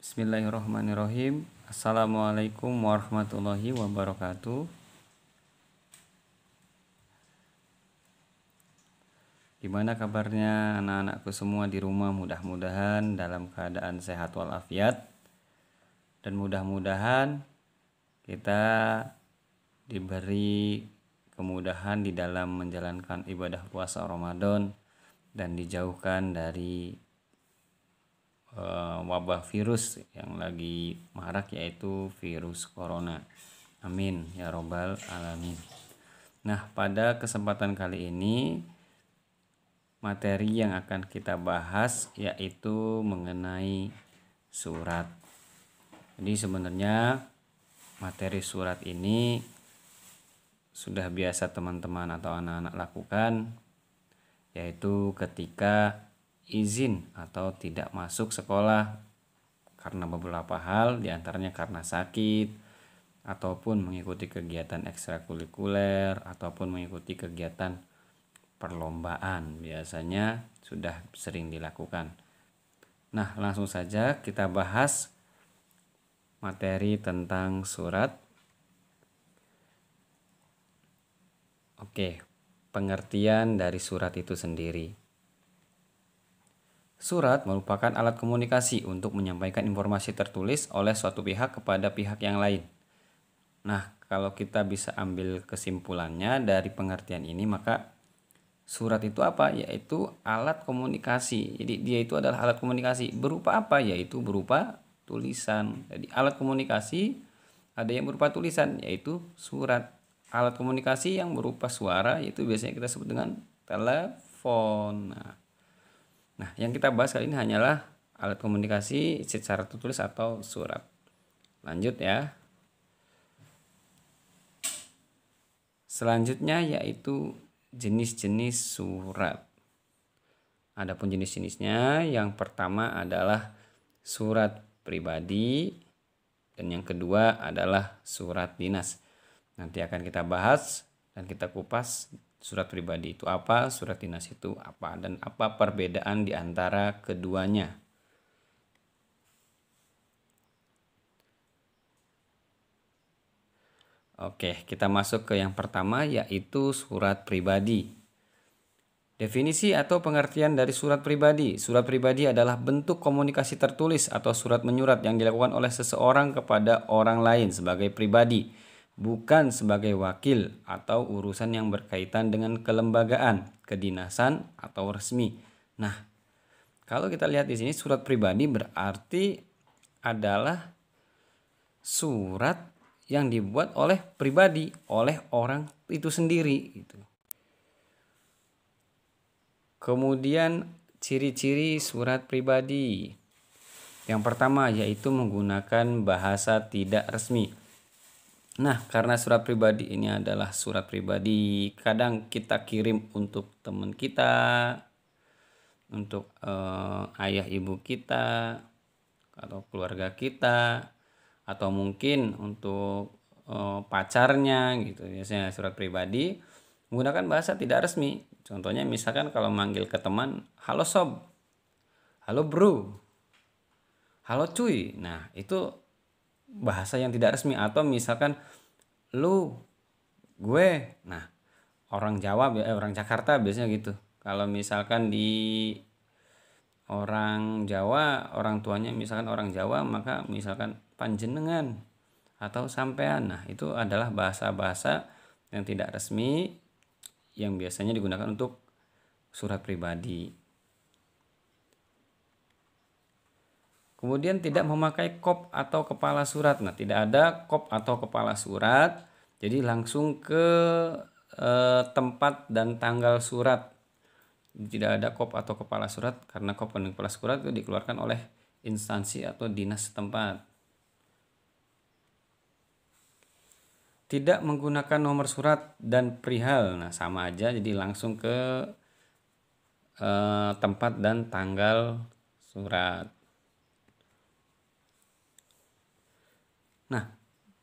Bismillahirrahmanirrahim. Assalamualaikum warahmatullahi wabarakatuh. Gimana kabarnya anak-anakku semua di rumah? Mudah-mudahan dalam keadaan sehat walafiat. Dan mudah-mudahan kita diberi kemudahan di dalam menjalankan ibadah puasa Ramadan dan dijauhkan dari wabah virus yang lagi marak, yaitu virus corona. Amin ya robbal alamin. Nah, pada kesempatan kali ini materi yang akan kita bahas yaitu mengenai surat. Jadi sebenarnya materi surat ini sudah biasa teman-teman atau anak-anak lakukan, yaitu ketika izin atau tidak masuk sekolah karena beberapa hal, diantaranya karena sakit ataupun mengikuti kegiatan ekstrakurikuler ataupun mengikuti kegiatan perlombaan, biasanya sudah sering dilakukan. Nah, langsung saja kita bahas materi tentang surat. Oke, pengertian dari surat itu sendiri. Surat merupakan alat komunikasi untuk menyampaikan informasi tertulis oleh suatu pihak kepada pihak yang lain. Nah, kalau kita bisa ambil kesimpulannya dari pengertian ini, maka surat itu apa? Yaitu alat komunikasi. Jadi dia itu adalah alat komunikasi. Berupa apa? Yaitu berupa tulisan. Jadi alat komunikasi ada yang berupa tulisan, yaitu surat. Alat komunikasi yang berupa suara, yaitu biasanya kita sebut dengan telepon. Nah, yang kita bahas kali ini hanyalah alat komunikasi secara tertulis atau surat. Lanjut ya. Selanjutnya yaitu jenis-jenis surat. Adapun jenis-jenisnya, yang pertama adalah surat pribadi dan yang kedua adalah surat dinas. Nanti akan kita bahas dan kita kupas surat pribadi itu apa, surat dinas itu apa, dan apa perbedaan di antara keduanya. Oke, kita masuk ke yang pertama, yaitu surat pribadi. Definisi atau pengertian dari surat pribadi. Surat pribadi adalah bentuk komunikasi tertulis atau surat menyurat yang dilakukan oleh seseorang kepada orang lain sebagai pribadi, bukan sebagai wakil atau urusan yang berkaitan dengan kelembagaan, kedinasan atau resmi. Nah, kalau kita lihat di sini surat pribadi berarti adalah surat yang dibuat oleh pribadi, oleh orang itu sendiri gitu. Kemudian ciri-ciri surat pribadi. Yang pertama yaitu menggunakan bahasa tidak resmi. Nah, karena surat pribadi ini adalah surat pribadi, kadang kita kirim untuk teman kita, untuk ayah ibu kita, atau keluarga kita, atau mungkin untuk pacarnya gitu. Biasanya surat pribadi menggunakan bahasa tidak resmi. Contohnya misalkan kalau manggil ke teman, halo sob, halo bro, halo cuy. Nah, itu bahasa yang tidak resmi. Atau misalkan lu, gue. Nah, orang Jawa, orang Jakarta biasanya gitu. Kalau misalkan di orang Jawa, orang tuanya misalkan orang Jawa, maka misalkan panjenengan atau sampean. Nah, itu adalah bahasa-bahasa yang tidak resmi yang biasanya digunakan untuk surat pribadi. Kemudian tidak memakai kop atau kepala surat. Nah, tidak ada kop atau kepala surat. Jadi langsung ke tempat dan tanggal surat. Tidak ada kop atau kepala surat karena kop dan kepala surat itu dikeluarkan oleh instansi atau dinas setempat. Tidak menggunakan nomor surat dan perihal. Nah, sama aja, jadi langsung ke tempat dan tanggal surat. Nah,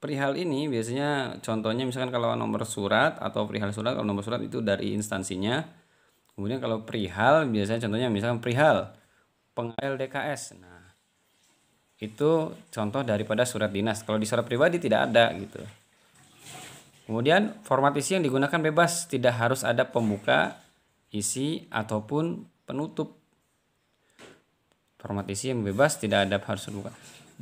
perihal ini biasanya contohnya misalkan kalau nomor surat atau perihal surat, kalau nomor surat itu dari instansinya. Kemudian kalau perihal biasanya contohnya misalkan perihal pengawal DKS. Nah, itu contoh daripada surat dinas. Kalau di surat pribadi tidak ada gitu. Kemudian format isi yang digunakan bebas, tidak harus ada pembuka, isi ataupun penutup. Format isi yang bebas tidak ada harus pembuka.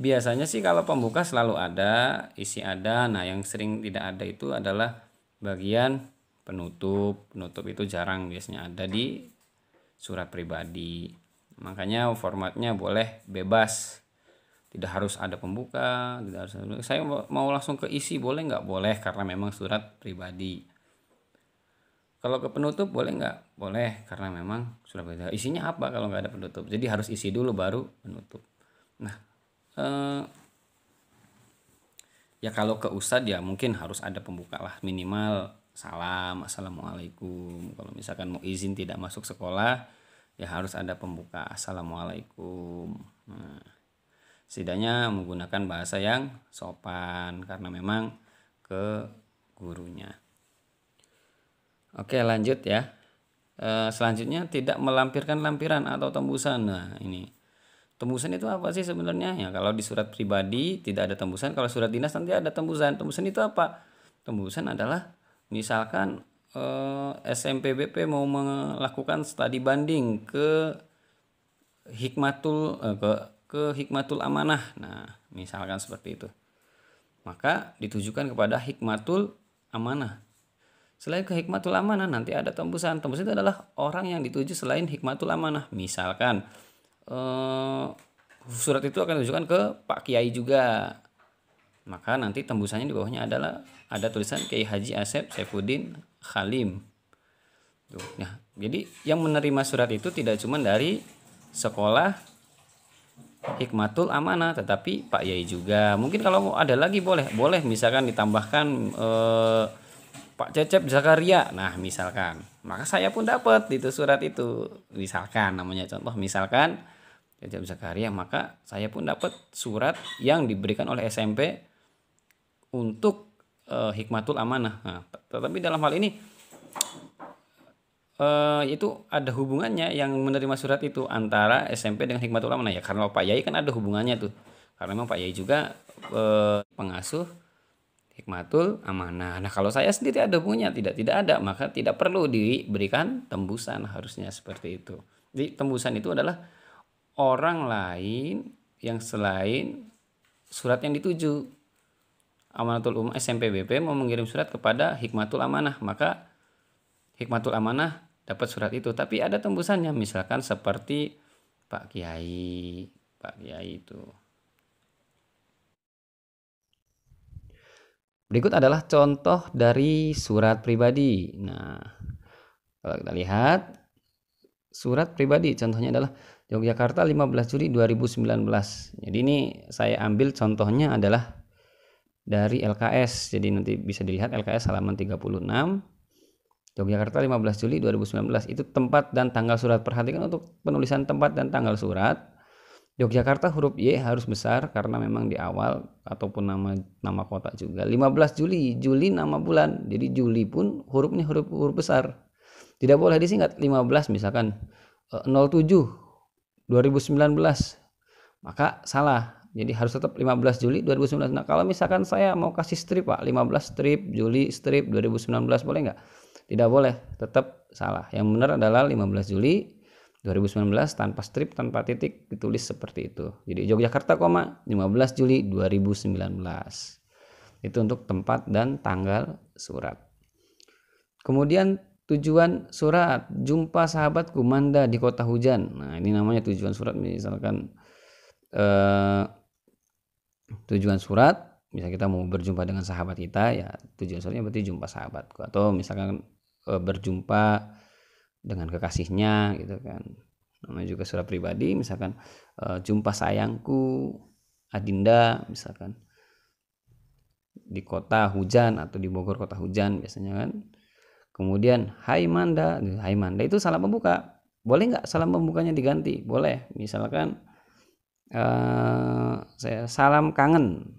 Biasanya sih kalau pembuka selalu ada, isi ada. Nah, yang sering tidak ada itu adalah bagian penutup. Penutup itu jarang biasanya ada di surat pribadi. Makanya formatnya boleh bebas. Tidak harus ada pembuka, tidak harus. Saya mau langsung ke isi boleh nggak? Boleh, karena memang surat pribadi. Kalau ke penutup boleh nggak? Boleh, karena memang surat pribadi. Isinya apa kalau nggak ada penutup? Jadi harus isi dulu baru penutup. Nah, ya kalau ke ustadz ya mungkin harus ada pembuka lah, minimal salam, assalamualaikum. Kalau misalkan mau izin tidak masuk sekolah, ya harus ada pembuka, assalamualaikum. Nah, setidaknya menggunakan bahasa yang sopan karena memang ke gurunya. Oke, lanjut ya. Selanjutnya tidak melampirkan lampiran atau tembusan. Nah, ini tembusan itu apa sih sebenarnya? Ya, kalau di surat pribadi tidak ada tembusan, kalau surat dinas nanti ada tembusan. Tembusan itu apa? Tembusan adalah misalkan SMPBP mau melakukan studi banding ke Hikmatul Amanah. Nah, misalkan seperti itu. Maka ditujukan kepada Hikmatul Amanah. Selain ke Hikmatul Amanah nanti ada tembusan. Tembusan itu adalah orang yang dituju selain Hikmatul Amanah. Misalkan surat itu akan ditujukan ke Pak Kiai juga. Maka nanti tembusannya di bawahnya adalah ada tulisan Kiai Haji Asep Saifuddin Khalim. Tuh. Nah, jadi yang menerima surat itu tidak cuma dari sekolah Hikmatul Amanah, tetapi Pak Yai juga. Mungkin kalau ada lagi boleh misalkan ditambahkan Pak Cecep Zakaria. Nah, misalkan, maka saya pun dapat itu surat itu. Misalkan namanya contoh, misalkan Cecep Zakaria, maka saya pun dapat surat yang diberikan oleh SMP untuk Hikmatul Amanah. Nah, tetapi dalam hal ini itu ada hubungannya yang menerima surat itu antara SMP dengan Hikmatul Amanah ya, karena Pak Yai kan ada hubungannya tuh. Karena memang Pak Yai juga pengasuh Hikmatul Amanah. Nah, kalau saya sendiri ada hubungannya, tidak ada, maka tidak perlu diberikan tembusan, harusnya seperti itu. Jadi tembusan itu adalah orang lain yang selain surat yang dituju. Amanatul Ummah SMPBP mau mengirim surat kepada Hikmatul Amanah, maka Hikmatul Amanah dapat surat itu. Tapi ada tembusannya, misalkan seperti Pak Kiai itu. Berikut adalah contoh dari surat pribadi. Nah, kalau kita lihat surat pribadi, contohnya adalah Yogyakarta 15 Juli 2019. Jadi ini saya ambil contohnya adalah dari LKS. Jadi nanti bisa dilihat LKS halaman 36. Yogyakarta 15 Juli 2019. Itu tempat dan tanggal surat. Perhatikan untuk penulisan tempat dan tanggal surat. Yogyakarta huruf Y harus besar karena memang di awal ataupun nama kota juga. 15 Juli, Juli nama bulan. Jadi Juli pun hurufnya huruf besar. Tidak boleh disingkat 15 misalkan 07 2019. Maka salah. Jadi harus tetap 15 Juli 2019. Nah, kalau misalkan saya mau kasih strip Pak, 15 strip Juli strip 2019 boleh nggak? Tidak boleh, tetap salah. Yang benar adalah 15 Juli 2019 tanpa strip, tanpa titik, ditulis seperti itu. Jadi Yogyakarta, 15 Juli 2019. Itu untuk tempat dan tanggal surat. Kemudian tujuan surat, jumpa sahabatku Manda di kota hujan. Nah, ini namanya tujuan surat. Misalkan tujuan surat, misalnya kita mau berjumpa dengan sahabat kita, ya tujuan suratnya berarti jumpa sahabatku. Atau misalkan berjumpa dengan kekasihnya gitu kan, namanya juga surat pribadi. Misalkan jumpa sayangku Adinda misalkan di kota hujan atau di Bogor kota hujan biasanya kan. Kemudian hai Manda itu salam pembuka, boleh nggak salam pembukanya diganti? Boleh, misalkan saya salam kangen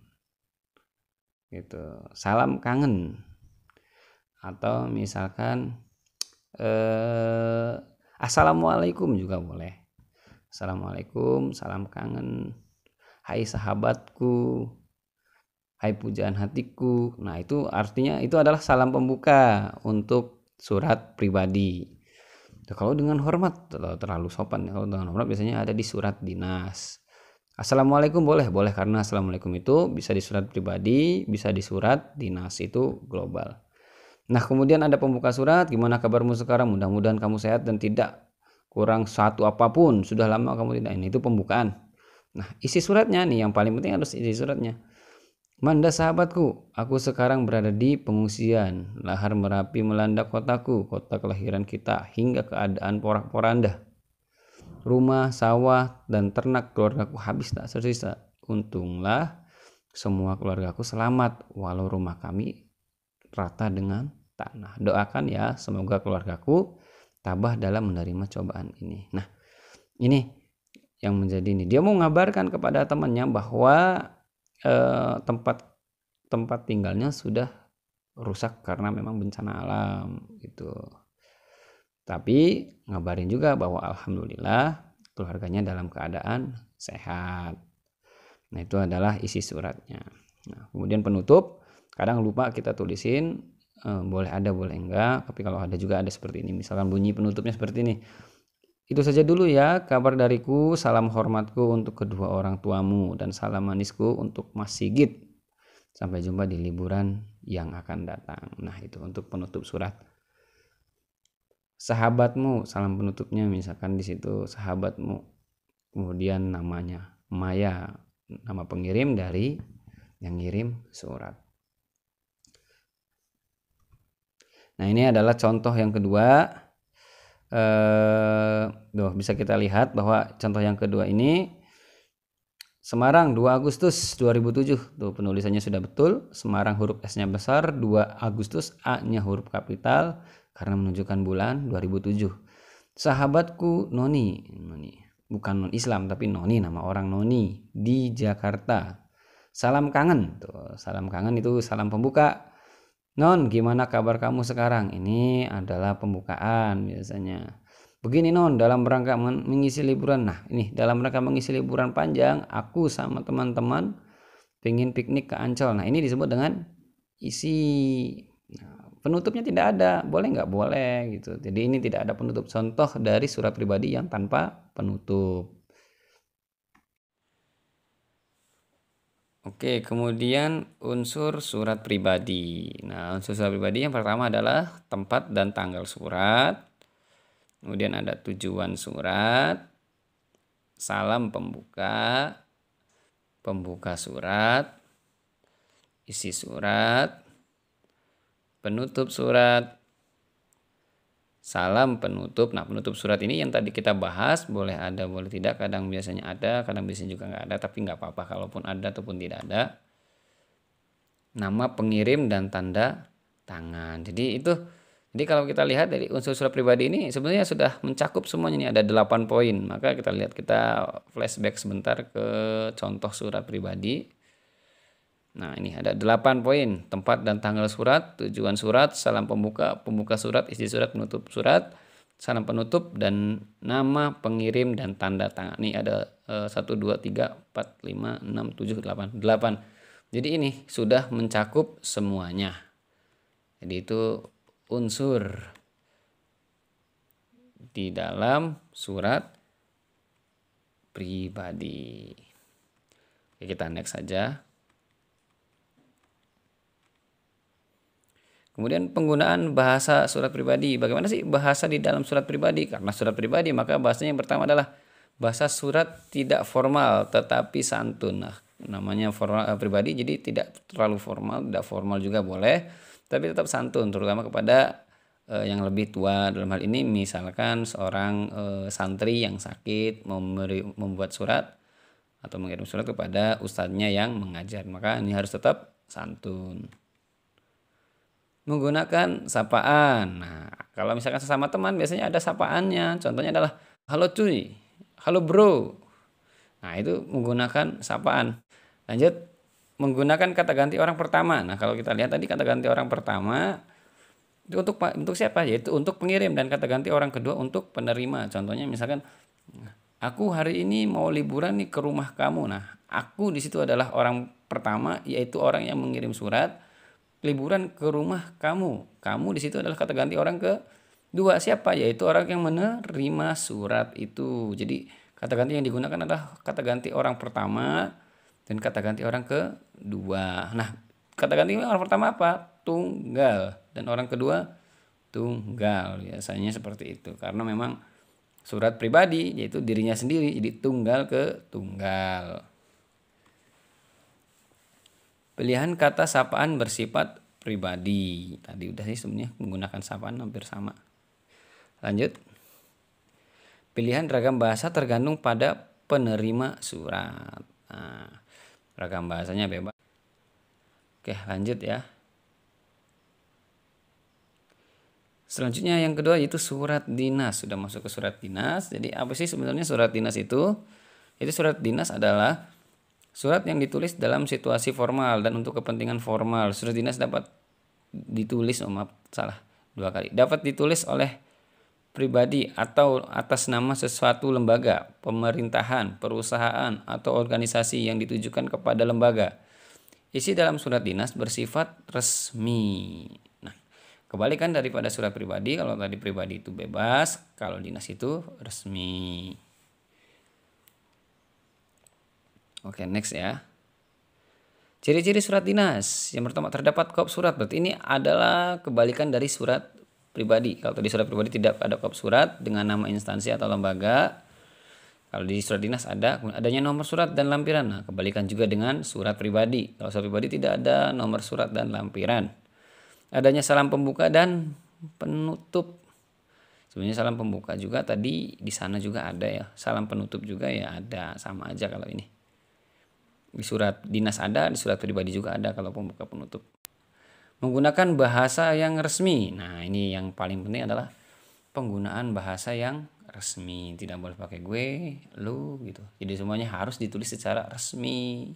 gitu, salam kangen. Atau misalkan assalamualaikum juga boleh. Assalamualaikum, salam kangen. hai sahabatku, hai pujaan hatiku. Nah, itu artinya itu adalah salam pembuka untuk surat pribadi. Kalau dengan hormat terlalu sopan. Kalau dengan hormat biasanya ada di surat dinas. Assalamualaikum boleh karena assalamualaikum itu bisa di surat pribadi, bisa di surat dinas, itu global. Nah, kemudian ada pembuka surat, gimana kabarmu sekarang? Mudah-mudahan kamu sehat dan tidak kurang satu apapun. Sudah lama kamu tidak. Ini itu pembukaan. Nah, isi suratnya nih yang paling penting harus isi suratnya. Manda sahabatku, aku sekarang berada di pengungsian. Lahar Merapi melanda kotaku, kota kelahiran kita, hingga keadaan porak-poranda. Rumah, sawah, dan ternak keluargaku habis tak tersisa. Untunglah semua keluargaku selamat, walau rumah kami rata dengan tanah. Doakan ya, semoga keluargaku tabah dalam menerima cobaan ini. Nah, ini yang menjadi ini. Dia mau mengabarkan kepada temannya bahwa tempat tinggalnya sudah rusak karena memang bencana alam gitu. Tapi ngabarin juga bahwa alhamdulillah keluarganya dalam keadaan sehat. Nah, itu adalah isi suratnya. Nah, kemudian penutup, kadang lupa kita tulisin, boleh ada boleh enggak, tapi kalau ada juga ada seperti ini. Misalkan bunyi penutupnya seperti ini. Itu saja dulu ya kabar dariku, salam hormatku untuk kedua orang tuamu dan salam manisku untuk Mas Sigit. Sampai jumpa di liburan yang akan datang. Nah, itu untuk penutup surat. Sahabatmu, salam penutupnya misalkan di situ sahabatmu. Kemudian namanya Maya, nama pengirim dari yang ngirim surat. Nah, ini adalah contoh yang kedua. Bisa kita lihat bahwa contoh yang kedua ini Semarang 2 Agustus 2007. Tuh penulisannya sudah betul. Semarang huruf S-nya besar, 2 Agustus A-nya huruf kapital karena menunjukkan bulan 2007. Sahabatku Noni, bukan non Islam tapi Noni, nama orang Noni di Jakarta. Salam kangen. Tuh, salam kangen itu salam pembuka. Non, gimana kabar kamu sekarang? Ini adalah pembukaan biasanya. Begini Non, dalam rangka mengisi liburan. Nah, ini dalam rangka mengisi liburan panjang, aku sama teman-teman pengen piknik ke Ancol. Nah, ini disebut dengan isi. Nah, penutupnya tidak ada. Boleh nggak? Boleh gitu. Jadi ini tidak ada penutup. Contoh dari surat pribadi yang tanpa penutup. Oke, kemudian unsur surat pribadi. Nah, unsur surat pribadi yang pertama adalah tempat dan tanggal surat. Kemudian ada tujuan surat, salam pembuka, pembuka surat, isi surat, penutup surat, salam penutup. Nah, penutup surat ini yang tadi kita bahas, boleh ada boleh tidak, kadang biasanya ada, kadang biasanya juga nggak ada, tapi nggak apa-apa kalaupun ada ataupun tidak ada. Nama pengirim dan tanda tangan. Jadi kalau kita lihat dari unsur surat pribadi ini sebenarnya sudah mencakup semuanya. Ini ada 8 poin. Maka kita flashback sebentar ke contoh surat pribadi. Nah, ini ada 8 poin. Tempat dan tanggal surat, tujuan surat, salam pembuka, pembuka surat, isi surat, penutup surat, salam penutup, dan nama pengirim dan tanda tangan. Ini ada 1, 2, 3, 4, 5, 6, 7, 8. Jadi ini sudah mencakup semuanya. Jadi itu unsur di dalam surat pribadi. Oke, kita next saja. Kemudian penggunaan bahasa surat pribadi. Bagaimana sih bahasa di dalam surat pribadi? Karena surat pribadi, maka bahasanya yang pertama adalah bahasa surat tidak formal tetapi santun. Nah, namanya formal pribadi, jadi tidak terlalu formal, tidak formal juga boleh, tapi tetap santun, terutama kepada yang lebih tua. Dalam hal ini misalkan seorang santri yang sakit membuat surat atau mengirim surat kepada ustadznya yang mengajar, maka ini harus tetap santun. Menggunakan sapaan. Nah, kalau misalkan sesama teman biasanya ada sapaannya. Contohnya adalah halo cuy, halo bro. Nah, itu menggunakan sapaan. Lanjut, menggunakan kata ganti orang pertama. Nah, kalau kita lihat tadi kata ganti orang pertama itu untuk siapa? Yaitu untuk pengirim, dan kata ganti orang kedua untuk penerima. Contohnya misalkan aku hari ini mau liburan nih ke rumah kamu. Nah, Aku di situ adalah orang pertama, yaitu orang yang mengirim surat liburan ke rumah kamu. Kamu di situ adalah kata ganti orang kedua. Siapa? Yaitu orang yang menerima surat itu. Jadi kata ganti yang digunakan adalah kata ganti orang pertama dan kata ganti orang kedua. Nah, kata ganti orang pertama apa? Tunggal. Dan orang kedua tunggal. Biasanya seperti itu. Karena memang surat pribadi yaitu dirinya sendiri, jadi tunggal ke tunggal. Pilihan kata sapaan bersifat pribadi. Tadi udah sih sebenarnya menggunakan sapaan hampir sama. Lanjut. Pilihan ragam bahasa tergantung pada penerima surat. Nah, ragam bahasanya bebas. Oke, lanjut ya. Selanjutnya yang kedua yaitu surat dinas. Sudah masuk ke surat dinas. Jadi apa sih sebenarnya surat dinas itu? Itu surat dinas adalah surat yang ditulis dalam situasi formal dan untuk kepentingan formal. Surat dinas dapat ditulis, dua kali. Dapat ditulis oleh pribadi atau atas nama sesuatu lembaga, pemerintahan, perusahaan, atau organisasi yang ditujukan kepada lembaga. Isi dalam surat dinas bersifat resmi. Nah, kebalikan daripada surat pribadi, kalau tadi pribadi itu bebas, kalau dinas itu resmi. Oke, next ya. Ciri-ciri surat dinas. Yang pertama, terdapat kop surat. Berarti ini adalah kebalikan dari surat pribadi. Kalau tadi surat pribadi tidak ada kop surat dengan nama instansi atau lembaga. Kalau di surat dinas ada, adanya nomor surat dan lampiran. Nah, kebalikan juga dengan surat pribadi. Kalau surat pribadi tidak ada nomor surat dan lampiran. Adanya salam pembuka dan penutup. Sebenarnya salam pembuka juga tadi di sana juga ada ya. Salam penutup juga ya ada, sama aja kalau ini. Di surat dinas ada, di surat pribadi juga ada kalau pembuka penutup. Menggunakan bahasa yang resmi. Nah, ini yang paling penting adalah penggunaan bahasa yang resmi. Tidak boleh pakai gue, lu gitu. Jadi semuanya harus ditulis secara resmi.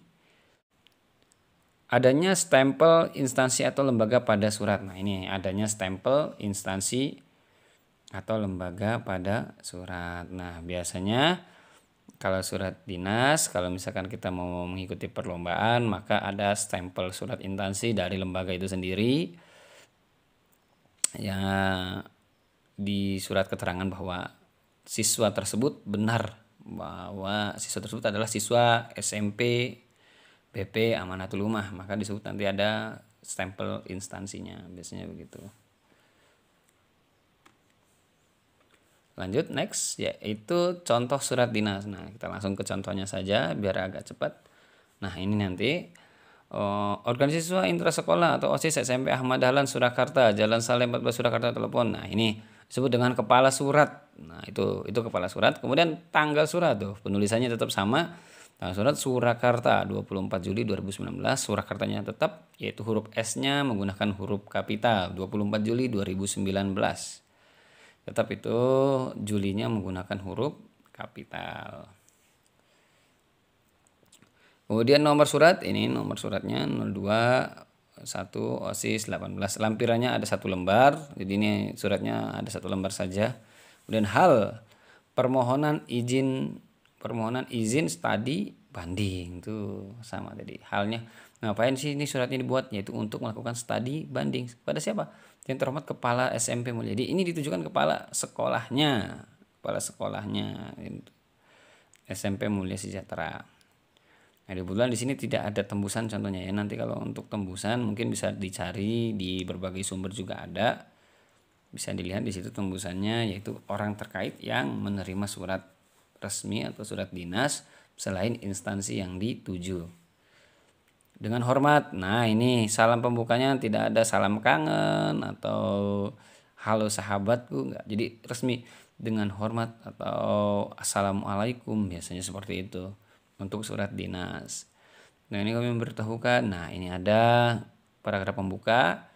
Adanya stempel instansi atau lembaga pada surat. Nah, ini adanya stempel instansi atau lembaga pada surat. Nah, biasanya kalau surat dinas, kalau misalkan kita mau mengikuti perlombaan, maka ada stempel surat instansi dari lembaga itu sendiri. Ya, di surat keterangan bahwa siswa tersebut benar bahwa siswa tersebut adalah siswa SMP BP Amanatul Ummah, maka disebut nanti ada stempel instansinya, biasanya begitu. Lanjut next, yaitu contoh surat dinas. Nah, kita langsung ke contohnya saja biar agak cepat. Nah, ini nanti organisasi siswa intrasekolah atau OSIS SMP Ahmad Dahlan Surakarta, Jalan Saleh 14 Surakarta, telepon. Nah, ini disebut dengan kepala surat. Nah, itu kepala surat. Kemudian tanggal surat tuh, penulisannya tetap sama. Tanggal surat Surakarta 24 Juli 2019. Surakartanya tetap yaitu huruf S-nya menggunakan huruf kapital 24 Juli 2019. Tetap itu Julinya menggunakan huruf kapital. Kemudian nomor surat, ini nomor suratnya 02 1 OSIS 18. Lampirannya ada 1 lembar. Jadi ini suratnya ada 1 lembar saja. Kemudian hal permohonan izin studi banding itu sama tadi. Halnya ngapain sih ini suratnya dibuat? Yaitu untuk melakukan studi banding. Pada siapa? Yang terhormat kepala SMP Mulia. Jadi ini ditujukan kepala sekolahnya SMP Mulia Sejahtera. Nah, kebetulan di sini tidak ada tembusan contohnya ya. Nanti kalau untuk tembusan mungkin bisa dicari di berbagai sumber juga ada. Bisa dilihat di situ tembusannya, yaitu orang terkait yang menerima surat resmi atau surat dinas selain instansi yang dituju. Dengan hormat. Nah, ini salam pembukanya tidak ada salam kangen atau halo sahabatku, enggak. Jadi resmi dengan hormat atau assalamualaikum, biasanya seperti itu untuk surat dinas. Nah, ini kami memberitahukan. Nah, ini ada paragraf pembuka,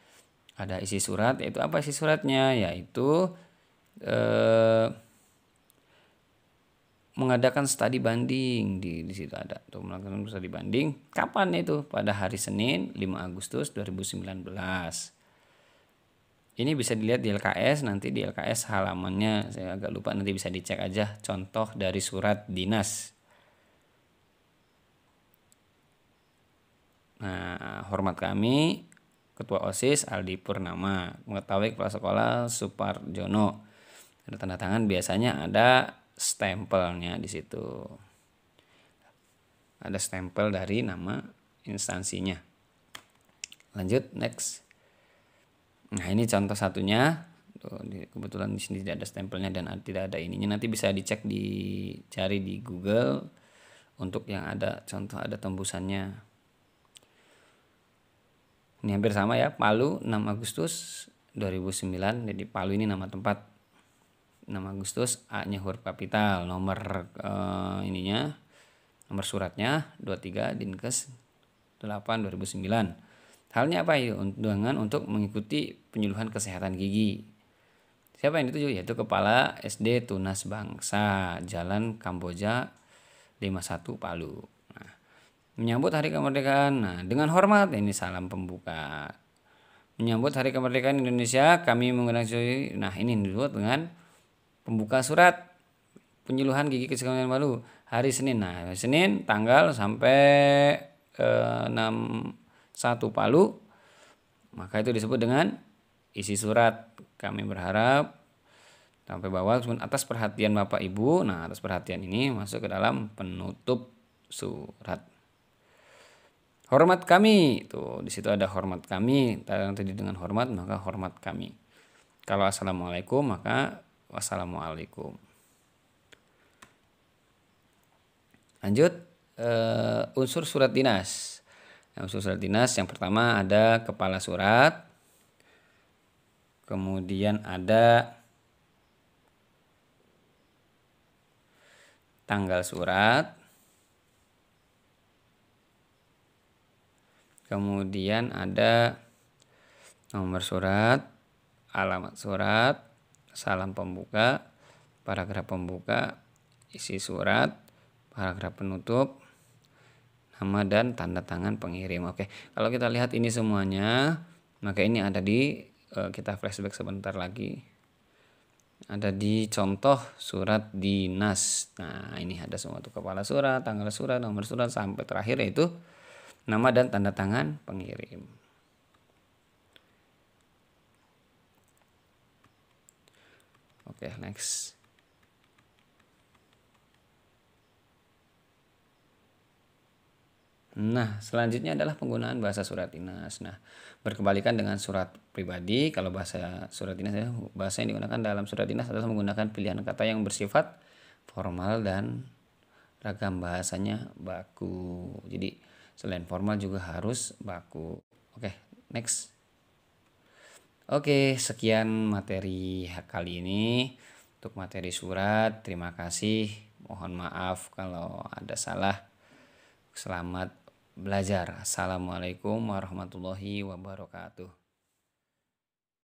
ada isi surat. Yaitu apa isi suratnya? Yaitu mengadakan studi banding di situ ada tuh, melakukan studi banding. Kapan itu? Pada hari Senin 5 Agustus 2019. Ini bisa dilihat di LKS, nanti di LKS halamannya saya agak lupa, nanti bisa dicek aja contoh dari surat dinas. Nah, hormat kami Ketua OSIS Aldi Purnama, mengetahui kepala sekolah Suparjono. Ada tanda tangan, biasanya ada stempelnya di situ. Ada stempel dari nama instansinya. Lanjut, next. Nah, ini contoh satunya. Tuh, kebetulan di sini tidak ada stempelnya dan tidak ada ininya. Nanti bisa dicek, dicari di Google untuk yang ada contoh, ada tembusannya. Ini hampir sama ya, Palu 6 Agustus 2009. Jadi Palu ini nama tempat. 6 Agustus, A-nya huruf kapital, nomor nomor suratnya 23 Dinkes 8 2009. Halnya apa itu? Undangan untuk mengikuti penyuluhan kesehatan gigi. Siapa yang dituju? Yaitu Kepala SD Tunas Bangsa, Jalan Kamboja 51 Palu. Menyambut Hari Kemerdekaan. Nah, dengan hormat, ini salam pembuka. Menyambut Hari Kemerdekaan Indonesia, kami menggunakan, nah ini disebut dengan pembuka surat penyuluhan gigi kesehatan Palu hari Senin. Nah, Senin tanggal sampai 6/1 Palu. Maka itu disebut dengan isi surat. Kami berharap sampai bawah atas perhatian Bapak Ibu. Nah, atas perhatian ini masuk ke dalam penutup surat. Hormat kami, tuh di situ ada hormat kami. Tadi dengan hormat, maka hormat kami. Kalau assalamualaikum, maka wassalamualaikum. Lanjut, unsur surat dinas. Nah, unsur surat dinas yang pertama ada kepala surat, kemudian ada tanggal surat, kemudian ada nomor surat, alamat surat, salam pembuka, paragraf pembuka, isi surat, paragraf penutup, nama dan tanda tangan pengirim. Oke, kalau kita lihat ini semuanya, maka ini ada di kita flashback sebentar lagi. Ada di contoh surat dinas. Nah, ini ada semua tuh, kepala surat, tanggal surat, nomor surat, sampai terakhir yaitu nama dan tanda tangan pengirim. Oke, next. Nah, selanjutnya adalah penggunaan bahasa surat dinas. Nah, berkebalikan dengan surat pribadi, kalau bahasa surat dinas, bahasa yang digunakan dalam surat dinas adalah menggunakan pilihan kata yang bersifat formal dan ragam, bahasanya baku. Jadi, selain formal juga harus baku. Oke, next. Oke, sekian materi kali ini. Untuk materi surat, terima kasih. Mohon maaf kalau ada salah. Selamat belajar. Assalamualaikum warahmatullahi wabarakatuh.